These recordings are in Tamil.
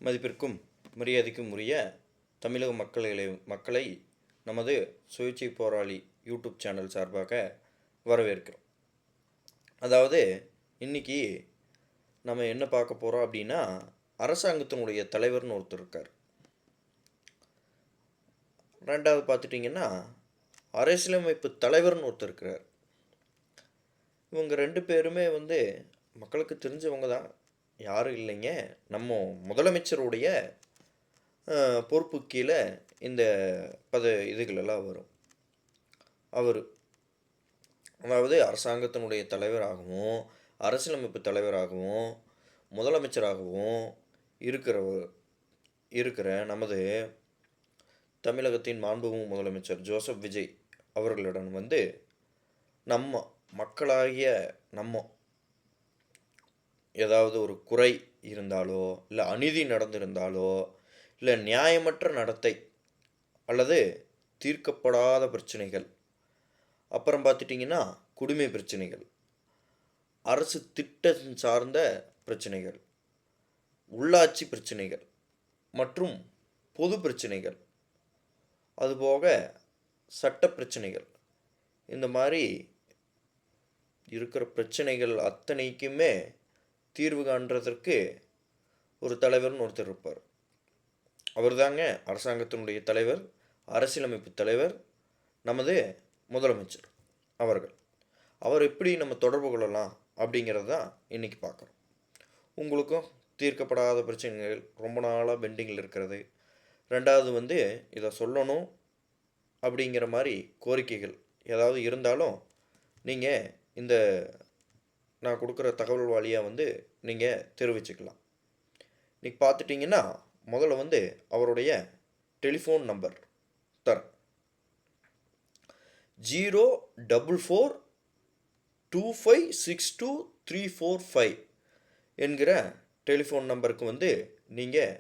மதிப்பிற்கும் மரியாதைக்கும் உரிய தமிழக மக்களை நமது சுயேட்சை போராளி யூடியூப் சேனல் சார்பாக வரவேற்கிறோம். அதாவது இன்றைக்கி நம்ம என்ன பார்க்க போகிறோம் அப்படின்னா, அரசாங்கத்தினுடைய தலைவர்னு ஒருத்தர் இருக்கார். ரெண்டாவது பார்த்துட்டிங்கன்னா அரசியலமைப்பு தலைவர்னு ஒருத்தர் இருக்கிறார். இவங்க ரெண்டு பேருமே மக்களுக்கு தெரிஞ்சவங்க தான், யாரும் இல்லைங்க. நம்ம முதலமைச்சருடைய பொறுப்பு கீழே இந்த இதுகளெல்லாம் வரும். அவர் அதாவது அரசாங்கத்தினுடைய தலைவராகவும் அரசியலமைப்பு தலைவராகவும் முதலமைச்சராகவும் இருக்கிற நமது தமிழகத்தின் மாண்புமிகு முதலமைச்சர் ஜோசப் விஜய் அவர்களிடம் நம்ம மக்களாகிய நம்ம ஏதாவது ஒரு குறை இருந்தாலோ, இல்லை அநீதி நடந்திருந்தாலோ, இல்லை நியாயமற்ற நடத்தை அல்லது தீர்க்கப்படாத பிரச்சனைகள், அப்புறம் பார்த்துட்டிங்கன்னா குடிமை பிரச்சனைகள், அரசு திட்டம் சார்ந்த பிரச்சனைகள், உள்ளாட்சி பிரச்சனைகள் மற்றும் பொது பிரச்சனைகள், அதுபோக சட்ட பிரச்சனைகள், இந்த மாதிரி இருக்கிற பிரச்சனைகள் அத்தனைக்குமே தீர்வு காண்றதற்கு ஒரு தலைவர்னு ஒருத்தர் இருப்பார். அவர் தாங்க அரசாங்கத்தினுடைய தலைவர், அரசியலமைப்பு தலைவர், நமது முதலமைச்சர் அவர்கள். அவர் எப்படி நம்ம தொடர்பு கொள்ளலாம் அப்படிங்கிறது தான் இன்றைக்கி பார்க்குறோம். உங்களுக்கும் தீர்க்கப்படாத பிரச்சனைகள் ரொம்ப நாளாக பெண்டிங்கில் இருக்கிறது, ரெண்டாவது இதை சொல்லணும் அப்படிங்கிற மாதிரி கோரிக்கைகள் ஏதாவது இருந்தாலும் நீங்கள் இந்த நான் கொடுக்குற தகவல் வாலியாக நீங்கள் தெரிவிச்சுக்கலாம். இன்றைக்கி பார்த்துட்டிங்கன்னா முதல்ல அவருடைய டெலிஃபோன் நம்பர் தரேன். 04425622345 என்கிற டெலிஃபோன் நம்பருக்கு நீங்கள்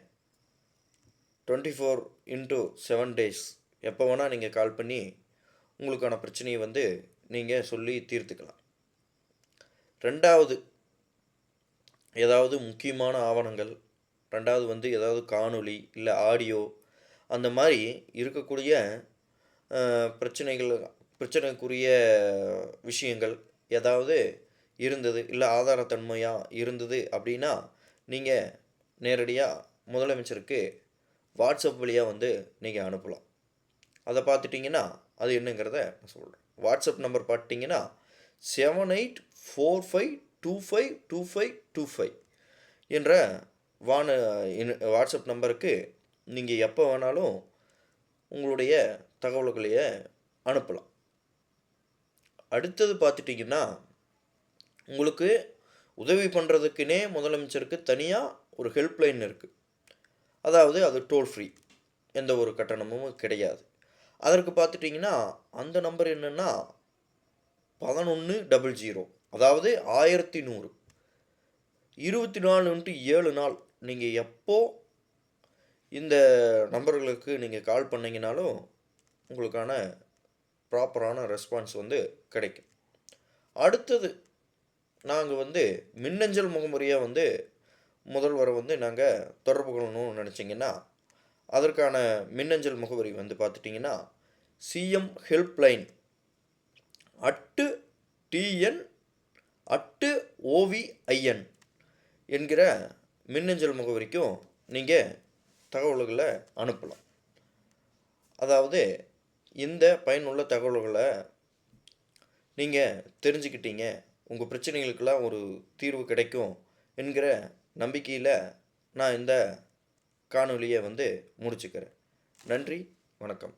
24x7 days எப்போ வேணால் நீங்கள் கால் பண்ணி உங்களுக்கான பிரச்சனையை நீங்கள் சொல்லி தீர்த்துக்கலாம். ரெண்டாவது, ஏதாவது முக்கியமான ஆவணங்கள், ரெண்டாவது ஏதாவது காணொளி இல்லை ஆடியோ, அந்த மாதிரி இருக்கக்கூடிய பிரச்சனைக்குரிய விஷயங்கள் ஏதாவது இருந்தது, இல்லை ஆதாரத்தன்மையாக இருந்தது அப்படின்னா நீங்கள் நேரடியாக முதலமைச்சருக்கு வாட்ஸ்அப் வழியாக நீங்கள் அனுப்பலாம். அதை பார்த்துட்டிங்கன்னா அது என்னங்கிறத நான் சொல்கிறேன். வாட்ஸ்அப் நம்பர் பார்த்திங்கன்னா 7845252525 என்ற வாட்ஸ்அப் நம்பருக்கு நீங்கள் எப்போ வேணாலும் உங்களுடைய தகவல்களையே அனுப்பலாம். அடுத்தது பார்த்துட்டிங்கன்னா, உங்களுக்கு உதவி பண்ணுறதுக்குன்னே முதலமைச்சருக்கு தனியாக ஒரு ஹெல்ப்லைன் இருக்குது. அதாவது அது டோல் ஃப்ரீ, எந்த ஒரு கட்டணமும் கிடையாது. அதற்கு பார்த்துட்டிங்கன்னா அந்த நம்பர் என்னென்னா 1100, அதாவது 1100. 24x7 நாள் நீங்கள் எப்போ இந்த நம்பர்களுக்கு நீங்கள் கால் பண்ணிங்கனாலும் உங்களுக்கான ப்ராப்பரான ரெஸ்பான்ஸ் கிடைக்கும். அடுத்தது நாங்கள் மின்னஞ்சல் முகமுறையாக முதல்வரை நாங்கள் தொடர்பு கொள்ளணும்னு நினச்சிங்கன்னா அதற்கான மின்னஞ்சல் முகவரி பார்த்துட்டிங்கன்னா CM helpline @tn@ovin என்கிற மின்னஞ்சல் முகவரிக்கும் நீங்கள் தகவல்களை அனுப்பலாம். அதாவது இந்த பயனுள்ள தகவல்களை நீங்கள் தெரிஞ்சுக்கிட்டீங்க, உங்கள் பிரச்சனைகளுக்கெல்லாம் ஒரு தீர்வு கிடைக்கும் என்கிற நம்பிக்கையில் நான் இந்த காணொலியை முடிச்சுக்கிறேன். நன்றி, வணக்கம்.